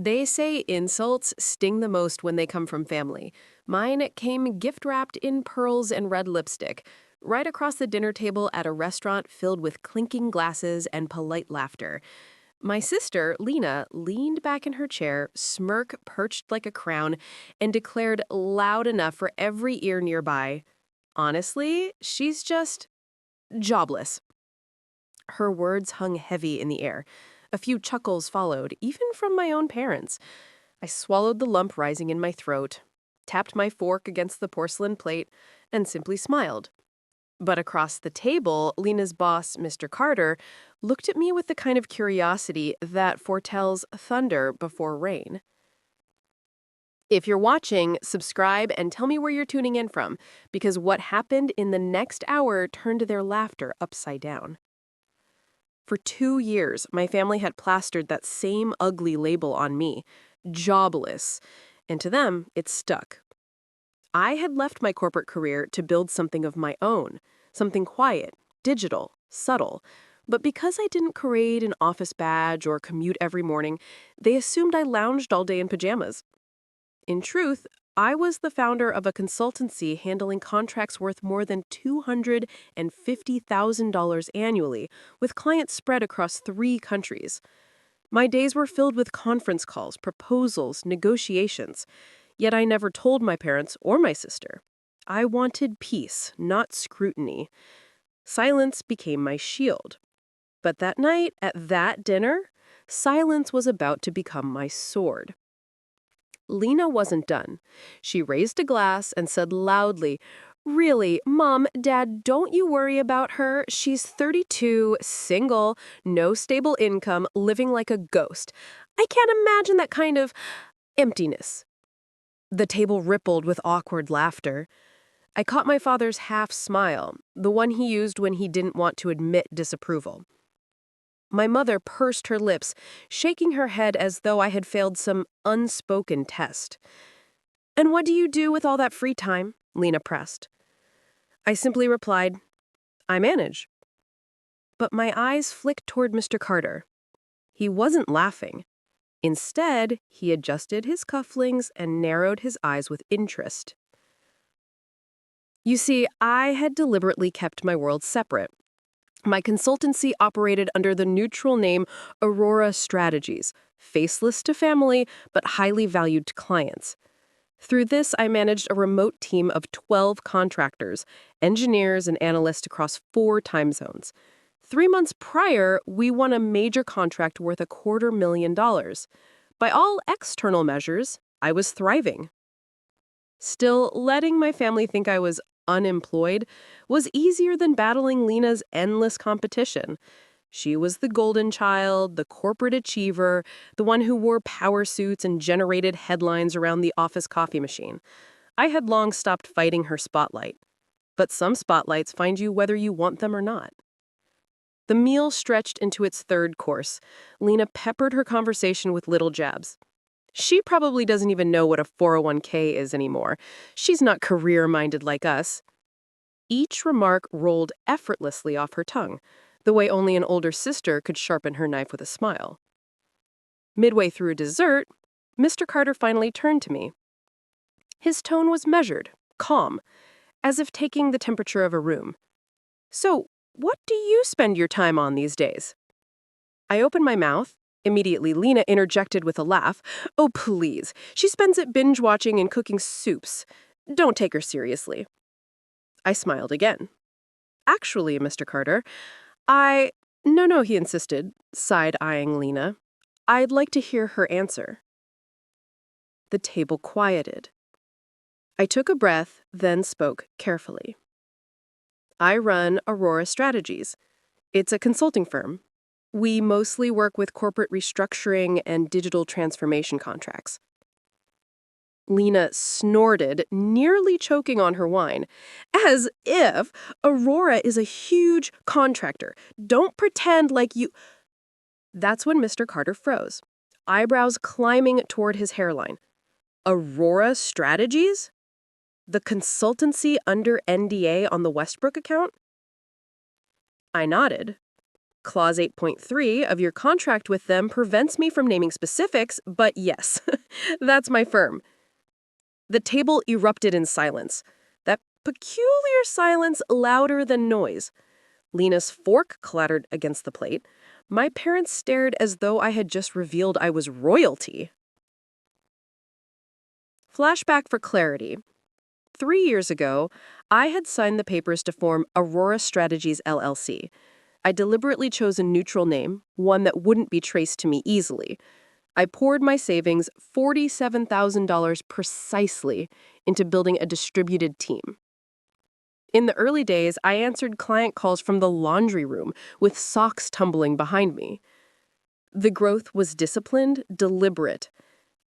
They say insults sting the most when they come from family. Mine came gift-wrapped in pearls and red lipstick, right across the dinner table at a restaurant filled with clinking glasses and polite laughter. My sister, Lena, leaned back in her chair, smirk perched like a crown, and declared loud enough for every ear nearby, "Honestly, she's just jobless." Her words hung heavy in the air. A few chuckles followed, even from my own parents. I swallowed the lump rising in my throat, tapped my fork against the porcelain plate, and simply smiled. But across the table, Lena's boss, Mr. Carter, looked at me with the kind of curiosity that foretells thunder before rain. If you're watching, subscribe and tell me where you're tuning in from, because what happened in the next hour turned their laughter upside down. For 2 years, my family had plastered that same ugly label on me, jobless, and to them, it stuck. I had left my corporate career to build something of my own, something quiet, digital, subtle. But because I didn't create an office badge or commute every morning, they assumed I lounged all day in pajamas. In truth, I was the founder of a consultancy handling contracts worth more than $250,000 annually, with clients spread across 3 countries. My days were filled with conference calls, proposals, negotiations. Yet I never told my parents or my sister. I wanted peace, not scrutiny. Silence became my shield. But that night, at that dinner, silence was about to become my sword. Lena wasn't done. She raised a glass and said loudly, "Really, Mom, Dad, don't you worry about her. She's 32, single, no stable income, living like a ghost. I can't imagine that kind of emptiness." The table rippled with awkward laughter. I caught my father's half smile, the one he used when he didn't want to admit disapproval. My mother pursed her lips, shaking her head as though I had failed some unspoken test. "And what do you do with all that free time?" Lena pressed. I simply replied, "I manage." But my eyes flicked toward Mr. Carter. He wasn't laughing. Instead, he adjusted his cufflinks and narrowed his eyes with interest. You see, I had deliberately kept my world separate. My consultancy operated under the neutral name Aurora Strategies, faceless to family, but highly valued to clients. Through this, I managed a remote team of 12 contractors, engineers, and analysts across 4 time zones. 3 months prior, we won a major contract worth $250,000. By all external measures, I was thriving. Still, letting my family think I was unemployed was easier than battling Lena's endless competition. She was the golden child, the corporate achiever, the one who wore power suits and generated headlines around the office coffee machine. I had long stopped fighting her spotlight. But some spotlights find you whether you want them or not. The meal stretched into its third course. Lena peppered her conversation with little jabs. She probably doesn't even know what a 401k is anymore. She's not career-minded like us. Each remark rolled effortlessly off her tongue, the way only an older sister could sharpen her knife with a smile. Midway through dessert, Mr. Carter finally turned to me. His tone was measured, calm, as if taking the temperature of a room. "So, what do you spend your time on these days?" I opened my mouth. Immediately, Lena interjected with a laugh. "Oh, please. She spends it binge-watching and cooking soups. Don't take her seriously." I smiled again. "Actually, Mr. Carter, I—" No, he insisted, side-eyeing Lena. "I'd like to hear her answer." The table quieted. I took a breath, then spoke carefully. "I run Aurora Strategies. It's a consulting firm. We mostly work with corporate restructuring and digital transformation contracts." Lena snorted, nearly choking on her wine. "As if Aurora is a huge contractor. Don't pretend like you—" That's when Mr. Carter froze, eyebrows climbing toward his hairline. "Aurora Strategies? The consultancy under NDA on the Westbrook account?" I nodded. Clause 8.3 of your contract with them prevents me from naming specifics, but yes, that's my firm. The table erupted in silence. That peculiar silence louder than noise. Lena's fork clattered against the plate. My parents stared as though I had just revealed I was royalty. Flashback for clarity. 3 years ago, I had signed the papers to form Aurora Strategies LLC. I deliberately chose a neutral name, one that wouldn't be traced to me easily. I poured my savings, $47,000 precisely, into building a distributed team. In the early days, I answered client calls from the laundry room with socks tumbling behind me. The growth was disciplined, deliberate.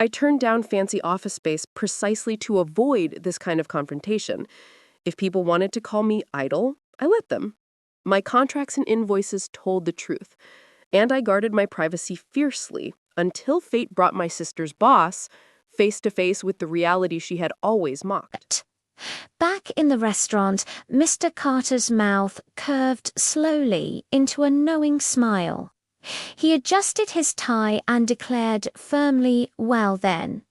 I turned down fancy office space precisely to avoid this kind of confrontation. If people wanted to call me idle, I let them. My contracts and invoices told the truth, and I guarded my privacy fiercely until fate brought my sister's boss face to face with the reality she had always mocked. Back in the restaurant, Mr. Carter's mouth curved slowly into a knowing smile. He adjusted his tie and declared firmly, "Well then,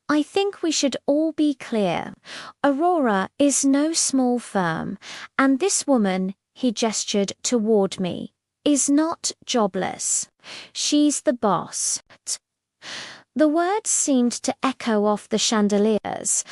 I think we should all be clear. Aurora is no small firm, and this woman," he gestured toward me, "is not jobless. She's the boss." The words seemed to echo off the chandeliers.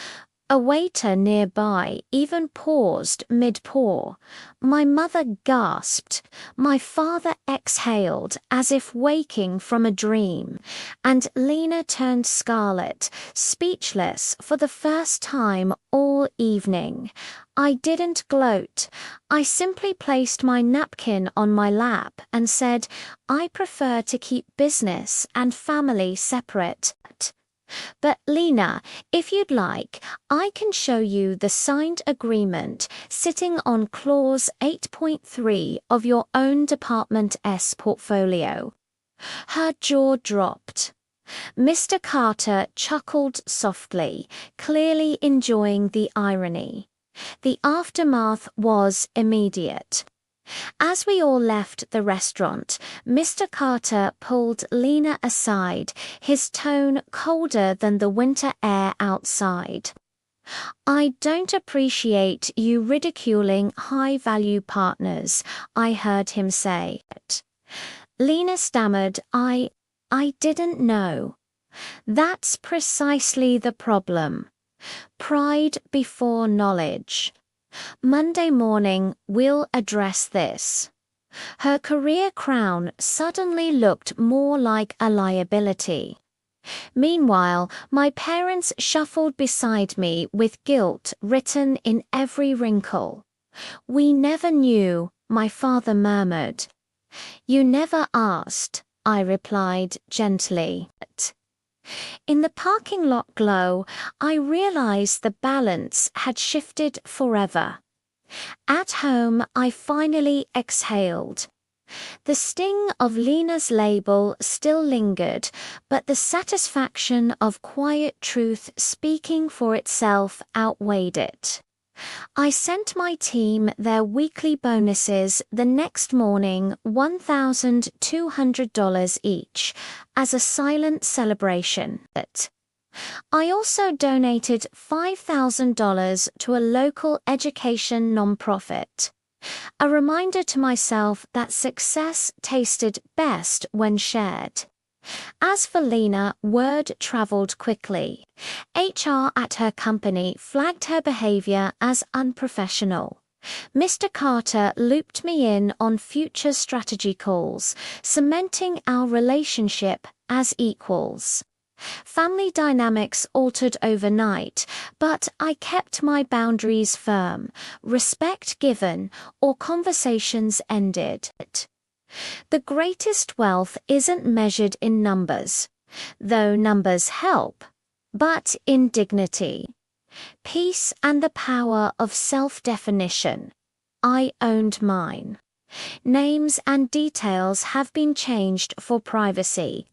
A waiter nearby even paused mid-pour. My mother gasped. My father exhaled as if waking from a dream. And Lena turned scarlet, speechless for the first time all evening. I didn't gloat. I simply placed my napkin on my lap and said, "I prefer to keep business and family separate. But Lena, if you'd like, I can show you the signed agreement sitting on clause 8.3 of your own Department S portfolio." Her jaw dropped. Mr. Carter chuckled softly, clearly enjoying the irony. The aftermath was immediate. As we all left the restaurant, Mr. Carter pulled Lena aside, his tone colder than the winter air outside. "I don't appreciate you ridiculing high-value partners," I heard him say. Lena stammered, I didn't know." That's precisely the problem. Pride before knowledge. Monday morning, we'll address this. Her career crown suddenly looked more like a liability. Meanwhile, my parents shuffled beside me with guilt written in every wrinkle. "We never knew," my father murmured. "You never asked," I replied gently. In the parking lot glow, I realized the balance had shifted forever. At home, I finally exhaled. The sting of Lena's label still lingered, but the satisfaction of quiet truth speaking for itself outweighed it. I sent my team their weekly bonuses the next morning, $1,200 each, as a silent celebration. I also donated $5,000 to a local education nonprofit. A reminder to myself that success tasted best when shared. As for Lena, word traveled quickly. HR at her company flagged her behavior as unprofessional. Mr. Carter looped me in on future strategy calls, cementing our relationship as equals. Family dynamics altered overnight, but I kept my boundaries firm, respect given, or conversations ended. The greatest wealth isn't measured in numbers, though numbers help, but in dignity, peace, and the power of self-definition. I owned mine. Names and details have been changed for privacy,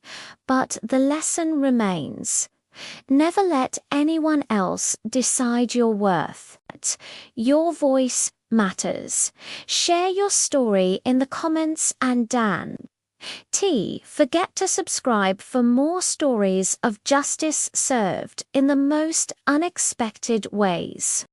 but the lesson remains. Never let anyone else decide your worth. Your voice matters. Share your story in the comments, and Dan, T, forget to subscribe for more stories of justice served in the most unexpected ways.